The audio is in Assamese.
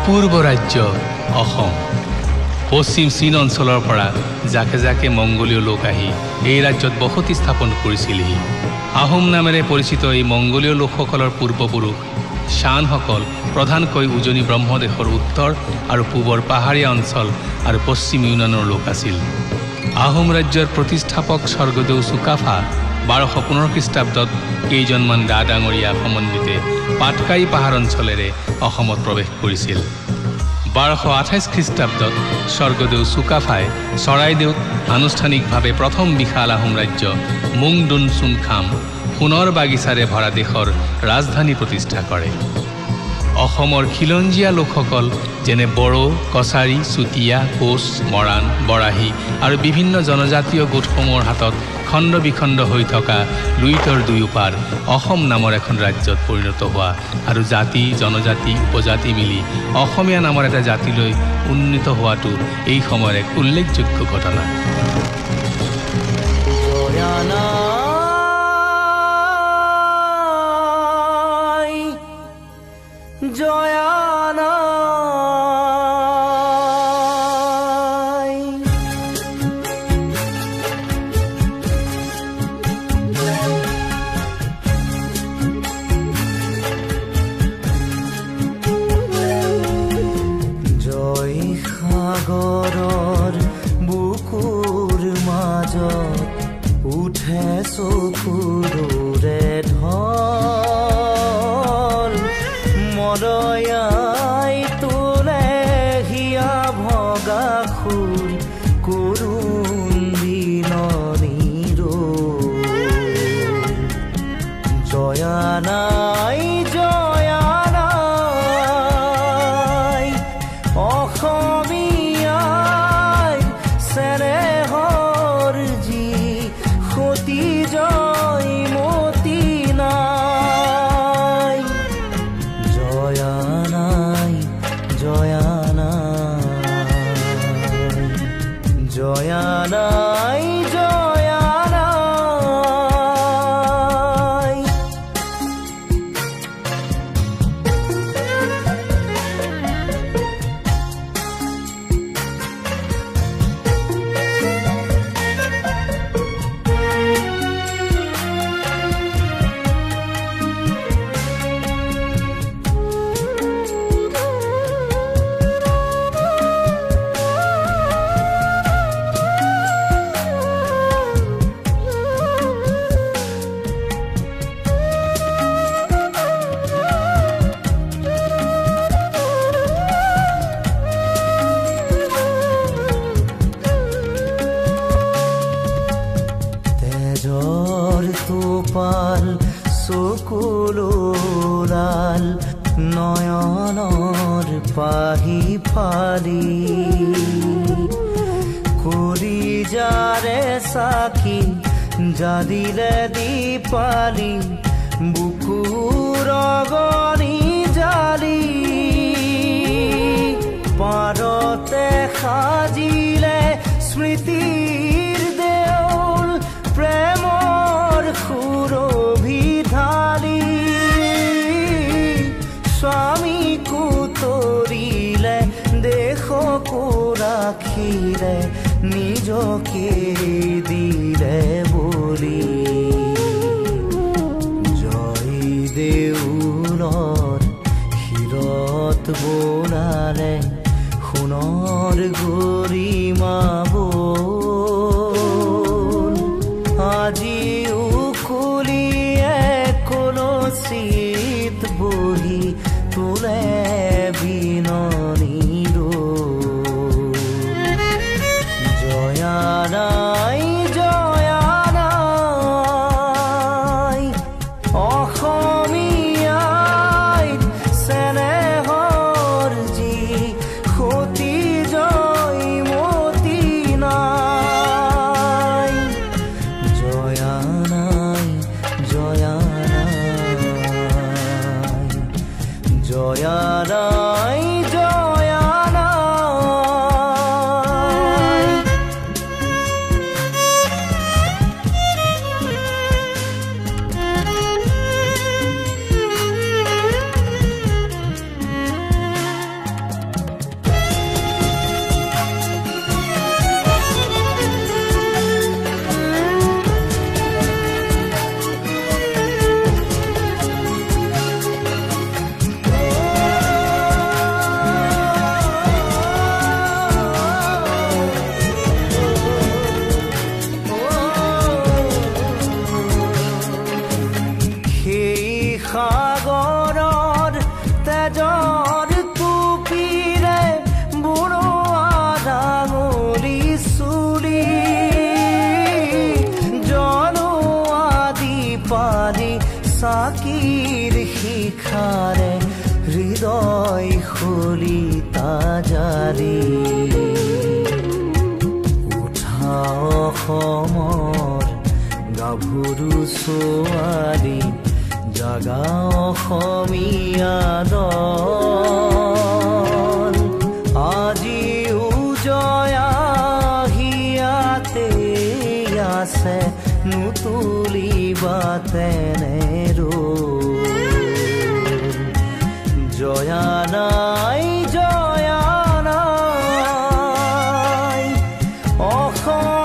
অপূৰ্ব ৰাজ্য অসম। পশ্চিম চীন অঞ্চলৰ পৰা জাকে জাকে মংগোলীয় লোক আহি এই ৰাজ্যত বসতি স্থাপন কৰিছিলহি। আহোম নামেৰে পৰিচিত এই মংগোলীয় লোকসকলৰ পূৰ্বপুৰুষ শানসকল প্ৰধানকৈ উজনি ব্ৰহ্মদেশৰ উত্তৰ আৰু পূবৰ পাহাৰীয়া অঞ্চল আৰু পশ্চিম ইউনানৰ লোক আছিল। আহোম ৰাজ্যৰ প্ৰতিষ্ঠাপক স্বৰ্গদেউ চুকাফা 1215 খ্ৰীষ্টাব্দত কেইজনমান ডা ডাঙৰীয়া সমন্বিতে পাটকাই পাহাৰ অঞ্চলেৰে অসমত প্ৰৱেশ কৰিছিল। 1228 খ্ৰীষ্টাব্দত স্বৰ্গদেউ চুকাফাই চৰাইদেউত আনুষ্ঠানিকভাৱে প্ৰথম বিশাল আহোম ৰাজ্য মুংডুন চুংখাম সোণৰ বাগিচাৰে ভৰা দেশৰ ৰাজধানী প্ৰতিষ্ঠা কৰে। অসমৰ খিলঞ্জীয়া লোকসকল যেনে বড়ো, কছাৰী, চুতীয়া, কোচ, মৰাণ, বৰাহী আৰু বিভিন্ন জনজাতীয় গোটসমূহৰ হাতত খণ্ড বিখণ্ড হৈ থকা লুইতৰ দুয়োপাৰ অসম নামৰ এখন ৰাজ্যত পৰিণত হোৱা আৰু জাতি জনজাতি উপজাতি মিলি অসমীয়া নামৰ এটা জাতিলৈ উন্নীত হোৱাটো এই সময়ৰ এক উল্লেখযোগ্য ঘটনা। সাগৰৰ বুকুৰ মাজত উঠে চকুৰে ঢল মৰয়াই তোলে হিয়া ভগা খুৰ কৰুণ দিননিৰ জয়া নাই জয়া নাই অসমীয়াই চেনেহৰ যি সতী জয় মতি নাই জয়া নাই জয়া নাই জয়া নাই জয়া নাই। তোপাল চকুলোলাল নয়নৰ পাহি ফালি কৰি যাৰে সাকি জাদিলে দীপালি বুকুৰ গনি জালি পাৰতে সাজিলে স্মৃতিৰ দেউল প্ৰেমৰ সুৰভি ঢালি স্বামীকো তৰিলে দেশকো ৰাখিলে নিজকে দিলে বুলি জয় দেউলৰ শিৰত বোলালে সোণৰ গৰিমা বল আজিও খুলিয়ে কলচিত বহি তোলে বিননিৰ জয়া নাই জয়া নাই অসমীয়াই চেনেহৰ যি সতী জয় মতি নাই জয়া নাই জয়া নাই জয়া নাই জয়া নাই। নিশাৰে হৃদয় খলিতা জাৰি উঠা অসমৰ গাভৰু ছোৱালী জাগা অসমীয়া দল আজি উজয়া হিয়াতে আছে নুতুলিবা তেনে জয়া নাই অসম